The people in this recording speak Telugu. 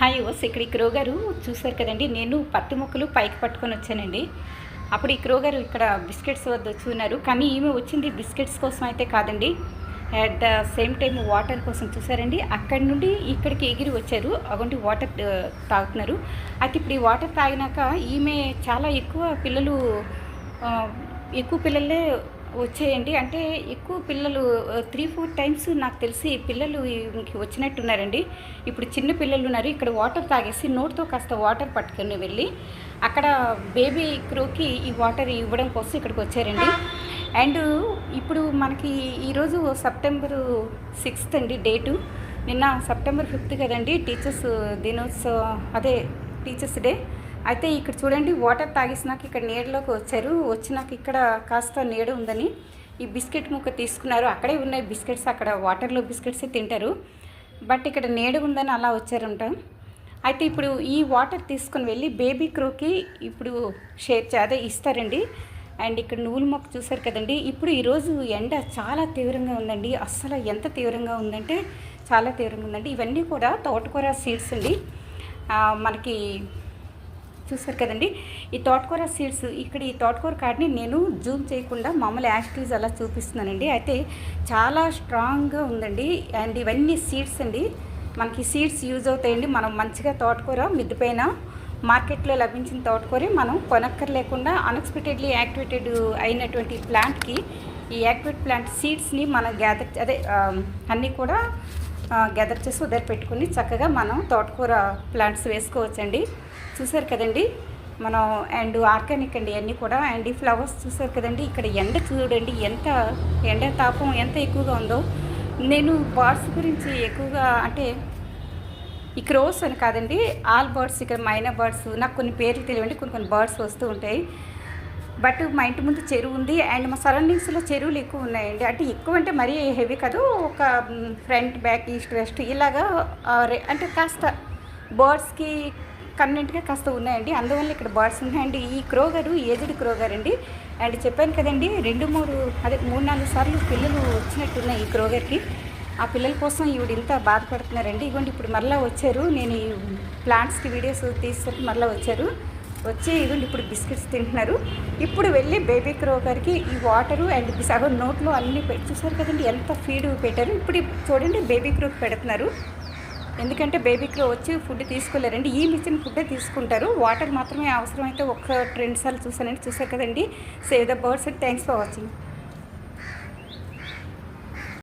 హాయ్ ఓస్ ఇక్కడ ఈ క్రో గారు చూసారు కదండి. నేను పత్తి మొక్కలు పైకి పట్టుకొని వచ్చానండి. అప్పుడు ఈ క్రో గారు ఇక్కడ బిస్కెట్స్ వద్ద వచ్చి ఉన్నారు. కానీ ఈమె వచ్చింది బిస్కెట్స్ కోసం అయితే కాదండి, at the same time water కోసం. చూసారండి, అక్కడి నుండి ఇక్కడికి ఎగిరి వచ్చారు. అటువంటి వాటర్ తాగుతున్నారు. అయితే ఇప్పుడు ఈ వాటర్ తాగినాక ఈమె చాలా ఎక్కువ పిల్లలే వచ్చేయండి. అంటే ఎక్కువ పిల్లలు 3-4 టైమ్స్ నాకు తెలిసి పిల్లలు వచ్చినట్టున్నారండి. ఇప్పుడు చిన్న పిల్లలు ఉన్నారు. ఇక్కడ వాటర్ తాగేసి నోటితో కాస్త వాటర్ పట్టుకొని వెళ్ళి అక్కడ బేబీ క్రోకి ఈ వాటర్ ఇవ్వడం కోసం ఇక్కడికి వచ్చారండి. అండ్ ఇప్పుడు మనకి ఈరోజు September 6th అండి డేటు. నిన్న September 5th కదండి టీచర్స్ దినోత్సవం, అదే టీచర్స్ డే. అయితే ఇక్కడ చూడండి, వాటర్ తాగేసినాక ఇక్కడ నీడలోకి వచ్చారు. వచ్చినాక ఇక్కడ కాస్త నీడ ఉందని ఈ బిస్కెట్ ముక్క తీసుకున్నారు. అక్కడే ఉన్నాయి బిస్కెట్స్, అక్కడ వాటర్లో బిస్కెట్సే తింటారు. బట్ ఇక్కడ నీడ ఉందని అలా వచ్చారంట. అయితే ఇప్పుడు ఈ వాటర్ తీసుకొని వెళ్ళి బేబీ క్రోకి ఇప్పుడు అదే ఇస్తారండి. అండ్ ఇక్కడ నువ్వుల మొక్క చూసారు కదండి. ఇప్పుడు ఈరోజు ఎండ చాలా తీవ్రంగా ఉందండి. అస్సలు ఎంత తీవ్రంగా ఉందంటే చాలా తీవ్రంగా ఉందండి. ఇవన్నీ కూడా తోటకూర సీడ్స్ అండి. మనకి చూసారు కదండి, ఈ తోటకూర సీడ్స్. ఇక్కడ ఈ తోటకూర కాడిని నేను జూమ్ చేయకుండా మామూలు యాక్టివ్స్ అలా చూపిస్తున్నానండి. అయితే చాలా స్ట్రాంగ్గా ఉందండి. అండ్ ఇవన్నీ సీడ్స్ అండి. మనకి సీడ్స్ యూజ్ అవుతాయండి. మనం మంచిగా తోటకూర మిద్దిపైన మార్కెట్లో లభించిన తోటకూర మనం కొనక్కర్లేకుండా అన్ఎక్స్పెక్టెడ్లీ యాక్టివేటెడ్ అయినటువంటి ప్లాంట్కి ఈ యాక్టివేట్ ప్లాంట్ సీడ్స్ని మనం అన్నీ కూడా గ్యాదర్ చేసి వదిలిపెట్టుకుని చక్కగా మనం తోటకూర ప్లాంట్స్ వేసుకోవచ్చండి. చూసారు కదండి మనం. అండ్ ఆర్గానిక్ అండి అన్నీ కూడా. అండ్ ఈ ఫ్లవర్స్ చూసారు కదండి. ఇక్కడ ఎండ చూడండి, ఎండ తాపం ఎంత ఎక్కువగా ఉందో. నేను బర్డ్స్ గురించి ఎక్కువగా, అంటే ఈ క్రోస్ అని కాదండి, ఆల్ బర్డ్స్, ఇక్కడ మైనా బర్డ్స్, నాకు కొన్ని పేర్లు తెలియండి, కొన్ని బర్డ్స్ వస్తూ ఉంటాయి. బట్ మా ఇంటి ముందు చెరువు ఉంది. అండ్ మా సరౌండింగ్స్లో చెరువులు ఎక్కువ ఉన్నాయండి. అంటే ఎక్కువ అంటే మరీ హెవీ కాదు, ఒక ఫ్రంట్ బ్యాక్ ఈస్ట్ వెస్ట్ ఇలాగా, అంటే కాస్త బర్డ్స్కి కన్వెంట్గా కాస్త ఉన్నాయండి. అందువల్ల ఇక్కడ బర్డ్స్ ఉన్నాయండి. ఈ క్రో గారు ఏజ్డ్ క్రో గారు అండి. అండ్ చెప్పాను కదండి 3-4 సార్లు పిల్లలు వచ్చినట్టున్నాయి ఈ క్రో గారికి. ఆ పిల్లల కోసం ఈవిడ ఇంత బాధపడుతున్నారండి. ఇవ్వండి ఇప్పుడు మరలా వచ్చారు. నేను ఈ ప్లాంట్స్కి వీడియోస్ తీసుకొని మరలా వచ్చి ఇవ్వండి ఇప్పుడు బిస్కెట్స్ తింటున్నారు. ఇప్పుడు వెళ్ళి బేబీ క్రో గారికి ఈ వాటరు అండ్ సగం నోట్లో అన్నీ చూసారు కదండి ఎంత ఫీడ్ పెట్టారు. ఇప్పుడు చూడండి బేబీ క్రోకి పెడుతున్నారు. ఎందుకంటే బేబీ క్రో వచ్చి ఫుడ్ తీసుకోలేరండి. ఈ మిషన్ ఫుడ్డే తీసుకుంటారు. వాటర్ మాత్రమే అవసరమైతే 1-2 సార్లు చూసారు కదండి. Save the birds and thanks for watching.